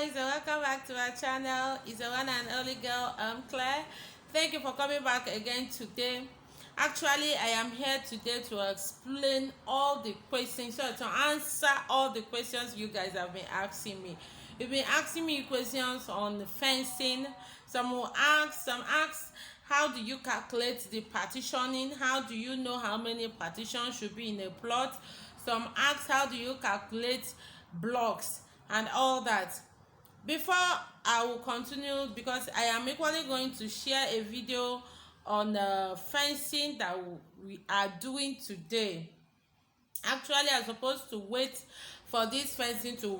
guys, and welcome back to our channel. It's the one and only girl, Claire. Thank you for coming back again today. Actually, I am here today to explain all the questions, so to answer all the questions you guys have been asking me. You've been asking me questions on fencing. Some ask how do you calculate the partitioning? How do you know how many partitions should be in a plot? Some ask how do you calculate blocks and all that. Before I will continue, because I am equally going to share a video on fencing that we are doing today. Actually, I'm supposed to wait for this fencing to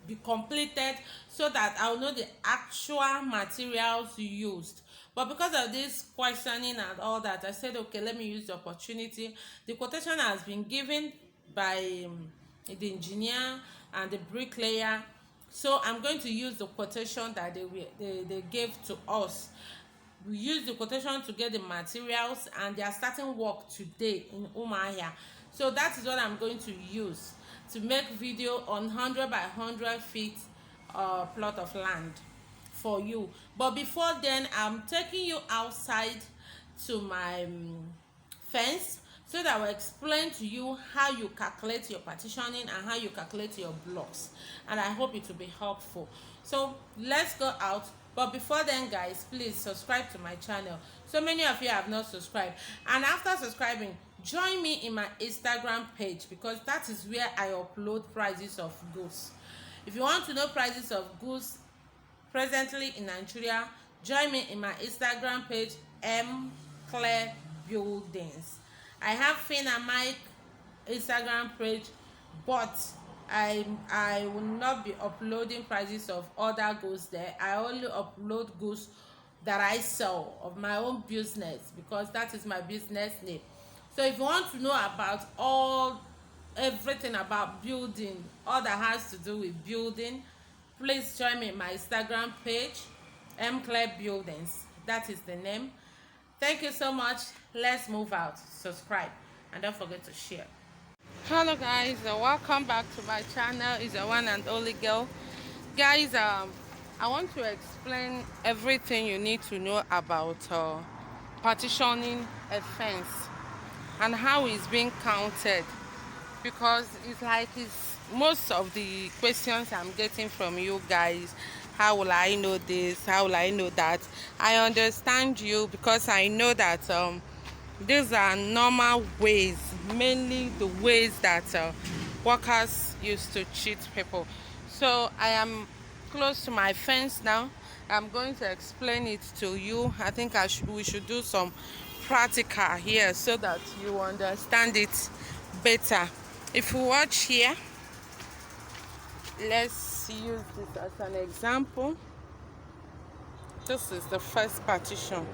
be completed so that I'll know the actual materials used. But because of this questioning and all that, I said, okay, let me use the opportunity. The quotation has been given by the engineer and the bricklayer, so I'm going to use the quotation that they gave to us. We use the quotation to get the materials, and they are starting work today in Umuahia. So that is what I'm going to use to make video on 100 by 100 feet plot of land for you. But before then, I'm taking you outside to my fence so that I will explain to you how you calculate your partitioning and how you calculate your blocks, and I hope it will be helpful. So let's go out. But before then, guys, please subscribe to my channel. So many of you have not subscribed, and after subscribing, join me in my Instagram page, because that is where I upload prices of goods. If you want to know prices of goods presently in Nigeria, join me in my Instagram page, Claire Buildings. I have Finn and Mike Instagram page, but I will not be uploading prices of other goods there. I only upload goods that I sell of my own business, because that is my business name. So if you want to know about everything about building, all that has to do with building, please join me in my Instagram page, Claire Buildings. That is the name. Thank you so much. Let's move out. Subscribe and don't forget to share. Hello guys, welcome back to my channel. It's the one and only girl. Guys, I want to explain everything you need to know about partitioning a fence and how it's being counted, because it's most of the questions I'm getting from you guys. How will I know this? How will I know that? I understand you, because I know that these are normal ways, mainly the ways that workers used to cheat people. So I am close to my fence now. I'm going to explain it to you. I think we should do some practical here so that you understand it better. If you watch here, let's use this as an example. This is the first partition.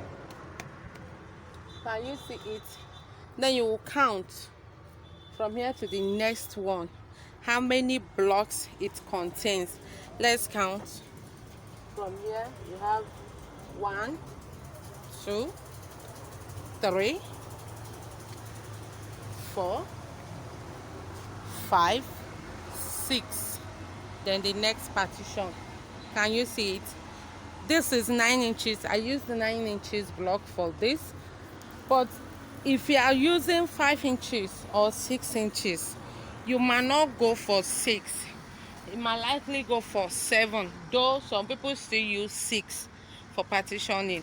Can you see it? Then you will count from here to the next one how many blocks it contains. Let's count. From here you have 1, 2, 3, 4, 5, 6. Then the next partition. Can you see it? This is 9 inches. I used the 9 inches block for this. But if you are using 5 inches or 6 inches, you might not go for 6. You might likely go for 7, though some people still use 6 for partitioning.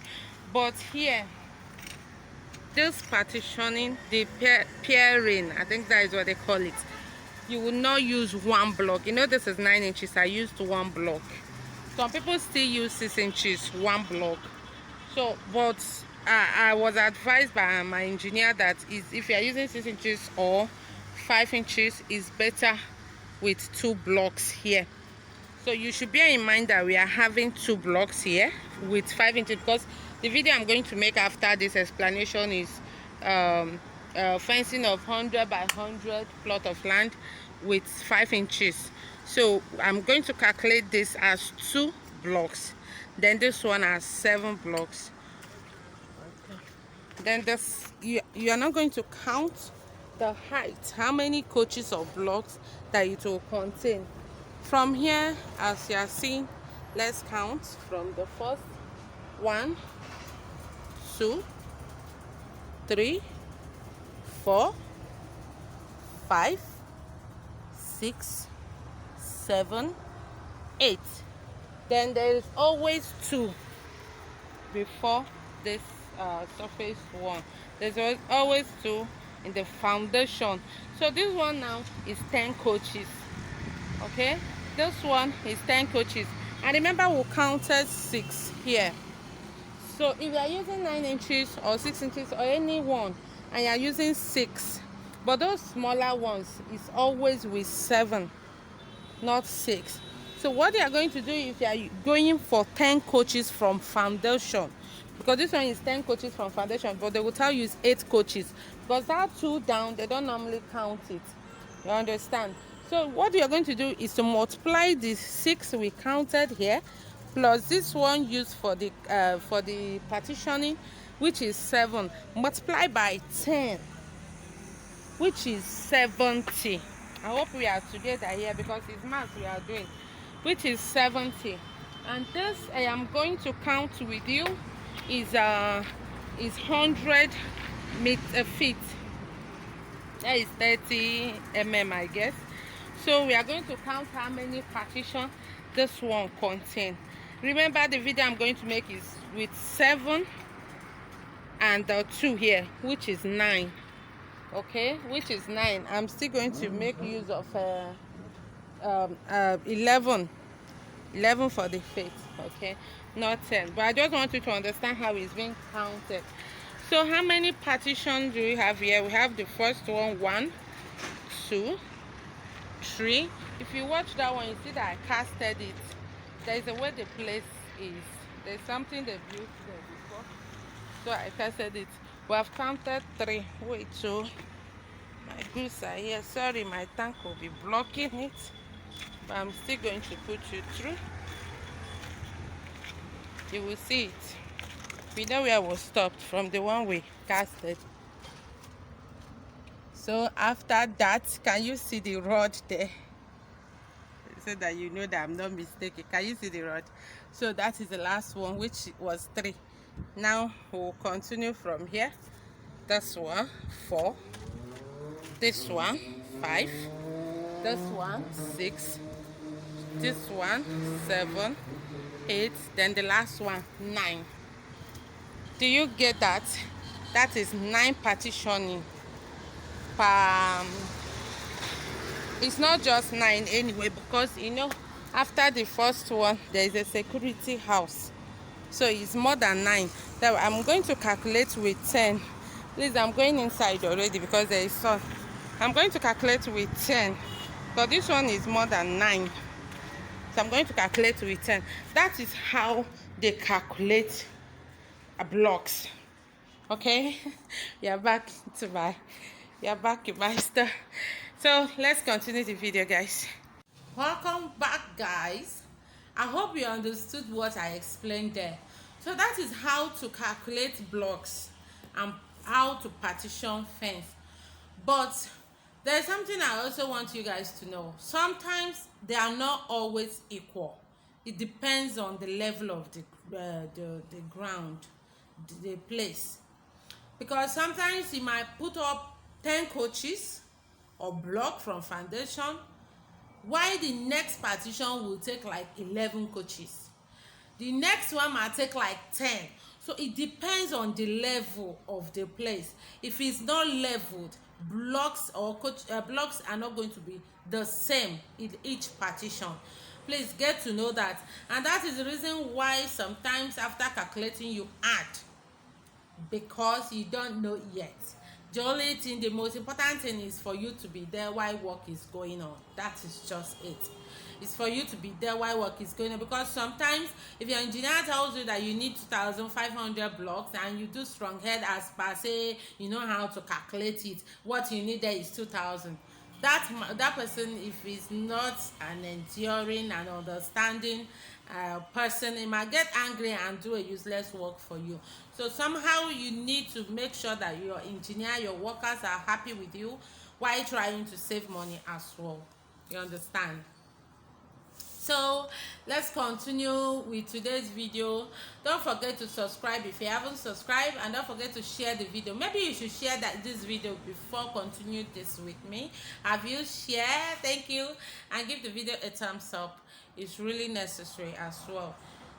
But here, this partitioning, the pairing, I think that is what they call it, you will not use 1 block. You know, this is 9 inches. I used 1 block. Some people still use 6 inches, 1 block. So, but I was advised by my engineer that if you are using 6 inches or 5 inches, is better with 2 blocks here. So you should bear in mind that we are having 2 blocks here with 5 inches, because the video I'm going to make after this explanation is fencing of 100 by 100 plot of land with 5 inches. So I'm going to calculate this as 2 blocks, then this one as 7 blocks. Then this, you are not going to count the height, how many coaches of blocks that it will contain. From here, as you are seeing, Let's count from the first. 1, 2, 3, 4, 5, 6, 7, 8. Then there is always 2 before this surface one. There's always 2 in the foundation. So this one now is 10 coaches. Okay, this one is 10 coaches. And remember, we counted 6 here. So if you are using 9 inches or 6 inches or any one, and you are using 6, but those smaller ones is always with 7, not 6. So what you are going to do if you are going for 10 coaches from foundation, because this one is 10 coaches from foundation, but they will tell you it's 8 coaches, because that 2 down, they don't normally count it. You understand? So what you are going to do is to multiply the 6 we counted here plus this one used for the partitioning, which is 7, multiply by 10, which is 70. I hope we are together here because it's math we are doing, which is 70. And this I am going to count with you is 100 feet. That is 30 mm, I guess. So we are going to count how many partition this one contains. Remember, the video I'm going to make is with 7 and 2 here, which is 9. Okay, which is 9. I'm still going to make use of 11 for the feet. Okay, not 10. But I just want you to understand how it's being counted. So how many partitions do we have here? We have the first one, 1, 2, 3. If you watch that one, you see that I casted it. There is a way the place is. There's something they built there before, so I casted it. We have counted 3. Wait, so my goods are here. Sorry, my tank will be blocking it, but I'm still going to put you through. You will see it. We know where we stopped from the one we casted. So after that, can you see the rod there? So that you know that I'm not mistaken. Can you see the rod? So that is the last one, which was 3. Now we'll continue from here. This one 4, this one 5, this one 6, this one 7, 8, then the last one 9. Do you get that? That is 9 partitioning per. It's not just 9 anyway, because you know after the first one there is a security house, so it's more than 9. So I'm going to calculate with 10. Please, I'm going inside already because there is sun. I'm going to calculate with 10 because this one is more than 9. So I'm going to calculate with 10. That is how they calculate blocks. Okay, you're back in my store. So let's continue the video, guys. Welcome back, guys. I hope you understood what I explained there. So that is how to calculate blocks and how to partition fence. But there's something I also want you guys to know. Sometimes they are not always equal. It depends on the level of the ground, the place. Because sometimes you might put up 10 coaches or block from foundation, while the next partition will take like 11 coaches. The next one might take like 10. So it depends on the level of the place. If it's not leveled, blocks or blocks are not going to be the same in each partition. Please get to know that. And that is the reason why sometimes after calculating you add, because you don't know yet. The only thing, the most important thing is for you to be there while work is going on. That is just it. It's for you to be there while work is going on, because sometimes if your engineer tells you that you need 2,500 blocks and you do strong head as per say you know how to calculate it, what you need there is 2,000. That person, if he's not an enduring and understanding person, he might get angry and do a useless work for you. So somehow you need to make sure that your engineer, your workers are happy with you while trying to save money as well. You understand? So let's continue with today's video. Don't forget to subscribe if you haven't subscribed, and don't forget to share the video. Maybe you should share this video before continue this with me. Have you shared? Thank you, and give the video a thumbs up. It's really necessary as well.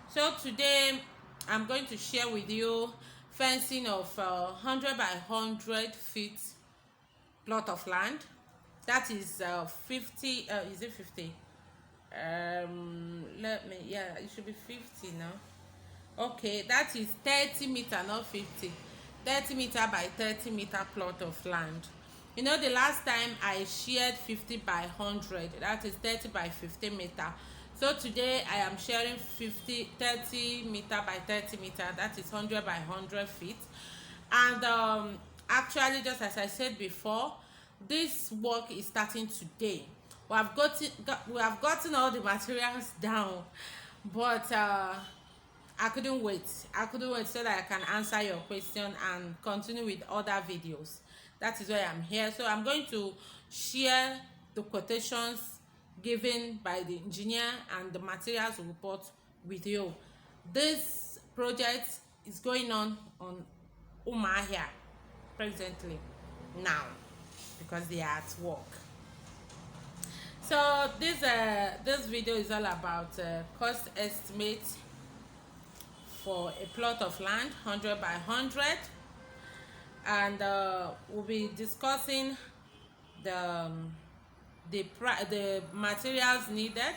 So today I'm going to share with you fencing of 100 by 100 feet plot of land. That is 50. Is it 50? It should be 50 now. Okay, that is 30 meter, not 50. 30 meter by 30 meter plot of land. You know, the last time I shared 50 by 100, that is 30 by 50 meter. So today I am sharing 30 meter by 30 meter, that is 100 by 100 feet. And actually, just as I said before, this work is starting today. We have gotten all the materials down, but I couldn't wait so that I can answer your question and continue with other videos. That is why I'm here. So I'm going to share the quotations given by the engineer and the materials report with you. This project is going on Umahia presently now because they are at work. So this video is all about cost estimate for a plot of land 100 by 100, and we'll be discussing the materials needed,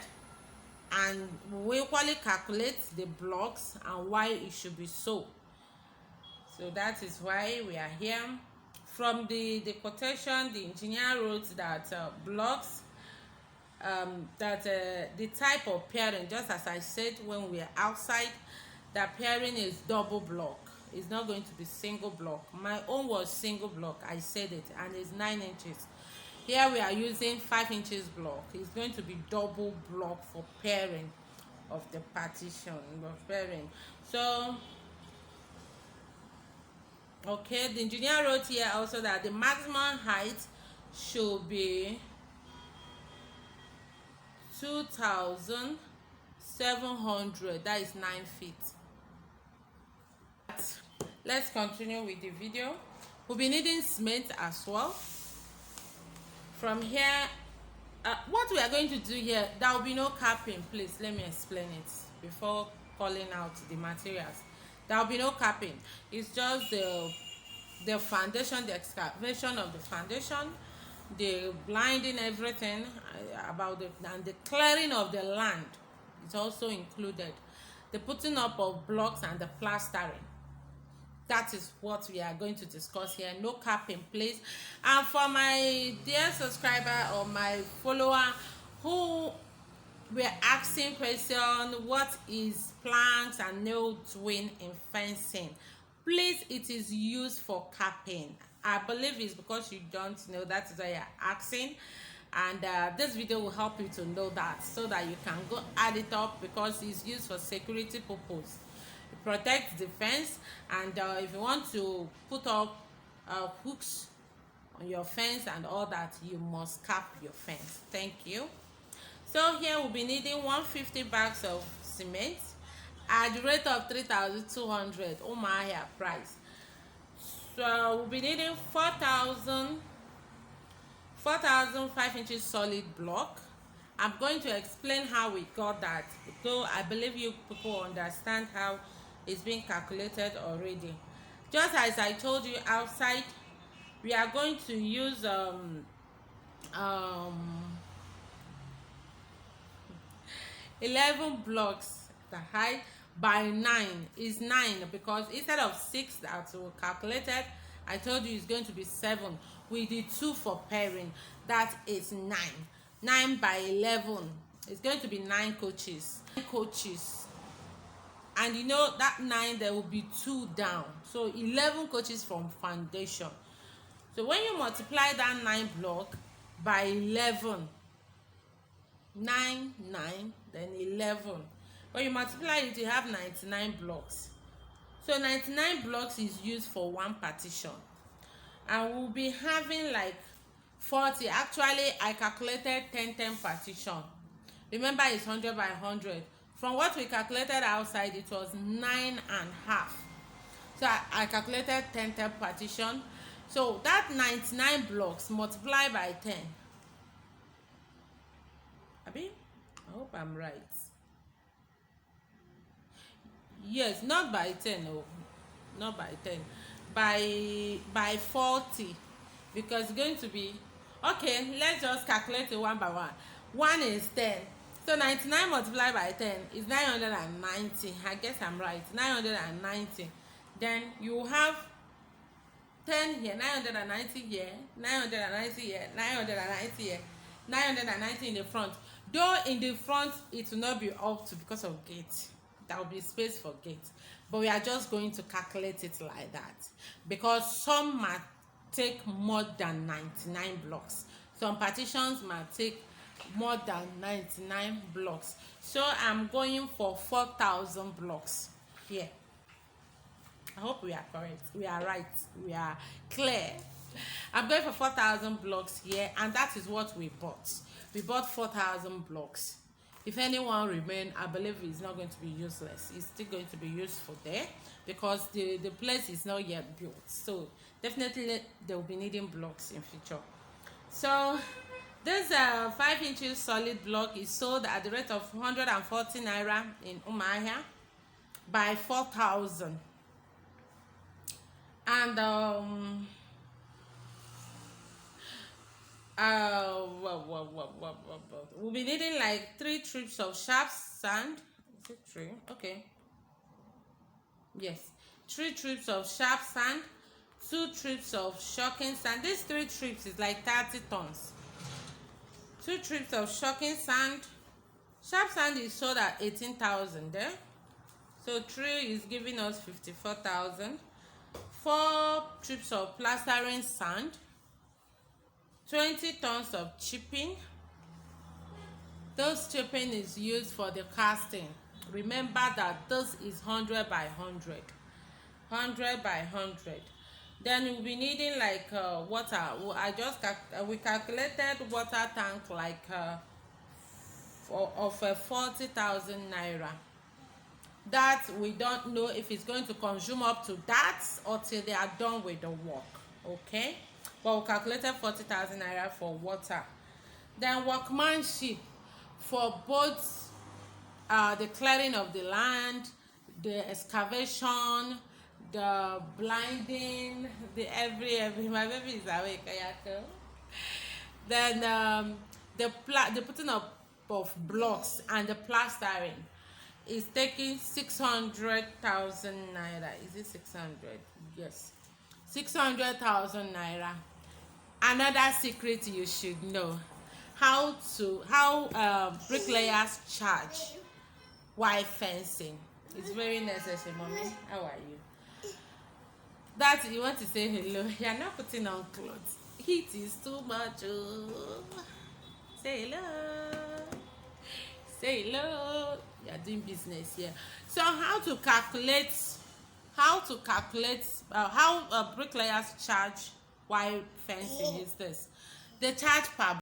and we equally calculate the blocks and why it should be so. So that is why we are here. From the quotation, the engineer wrote that blocks, the type of pairing, just as I said when we are outside, the pairing is double block. It's not going to be single block. My own was single block, I said it, and it's 9 inches. Here we are using 5 inches block. It's going to be double block for pairing of the partition of pairing. So okay, the engineer wrote here also that the maximum height should be 2,700, that is 9 feet. Let's continue with the video. We'll be needing cement as well. From here, what we are going to do here, there will be no capping. Please let me explain it before calling out the materials. There will be no capping. It's just the foundation, the excavation of the foundation, the blinding, everything about and the clearing of the land is also included. The putting up of blocks and the plastering. That is what we are going to discuss here. No cap in place. And for my dear subscriber or my follower who were asking question, what is planks and nail twin in fencing? Please, it is used for capping. I believe it's because you don't know, that is why you're asking. And this video will help you to know that, so that you can go add it up, because it's used for security purpose. It protects the fence, and if you want to put up hooks on your fence and all that, you must cap your fence. Thank you. So here we'll be needing 150 bags of cement at the rate of 3,200 Umahia price. So we'll be needing 4,005 inches solid block. I'm going to explain how we got that, though I believe you people understand how it's being calculated already. Just as I told you outside, we are going to use 11 blocks. The height by 9 is 9, because instead of 6 that we calculated, I told you it's going to be 7. We did 2 for pairing. That is 9. 9 by 11. It's going to be 9 coaches. 9 coaches. And you know that 9, there will be 2 down. So 11 coaches from foundation. So when you multiply that 9 block by 11, 9, 9, then 11. When you multiply it, you have 99 blocks. So 99 blocks is used for one partition. And we'll be having like 40. Actually, I calculated 10 partition. Remember, it's 100 by 100. From what we calculated outside, it was 9.5. So I calculated 10 partition. So that 99 blocks multiplied by 10. Abi, I hope I'm right. Yes, not by 10. No, not by 10. By 40, because it's going to be okay. Let's just calculate it one by one. 1 is 10. So 99 multiplied by 10 is 990. I guess I'm right. 990. Then you have 10 here, 990 here, 990 here, 990 here, 990 in the front. Though in the front it will not be up to because of gate. There will be space for gate. But we are just going to calculate it like that, because some might take more than 99 blocks. Some partitions might take more than 99 blocks. So I'm going for 4,000 blocks here. I hope we are correct. We are right. We are clear. I'm going for 4,000 blocks here, and that is what we bought. We bought 4,000 blocks. If anyone remain, I believe it's not going to be useless. It's still going to be useful there, because the place is not yet built. So definitely they will be needing blocks in future. So this 5 inches solid block is sold at the rate of 140 naira in Umuahia by 4,000. And we'll be needing like 3 trips of sharp sand. Is it 3? Okay. Yes, 3 trips of sharp sand, 2 trips of shocking sand. These 3 trips is like 30 tons. 2 trips of shocking sand. Sharp sand is sold at 18,000 there. So 3 is giving us 54,000. 4 trips of plastering sand. 20 tons of chipping. Those chipping is used for the casting. Remember that this is 100 by 100. 100 by 100. Then we'll be needing like water. We calculated water tank like of 40,000 naira. That we don't know if it's going to consume up to that or till they are done with the work. Okay, but we calculated 40,000 naira for water. Then workmanship for both the clearing of the land, the excavation, the blinding, the every my baby is awake. Then the putting up of blocks and the plastering is taking 600,000 naira. Is it 600? Yes, 600,000 naira. Another secret you should know: how bricklayers charge while fencing. It's very necessary, mommy. How are you? That you want to say hello. You are not putting on clothes. Heat is too much. Oh. Say hello. Say hello. You are doing business here. So how bricklayers charge while fencing is this: they charge per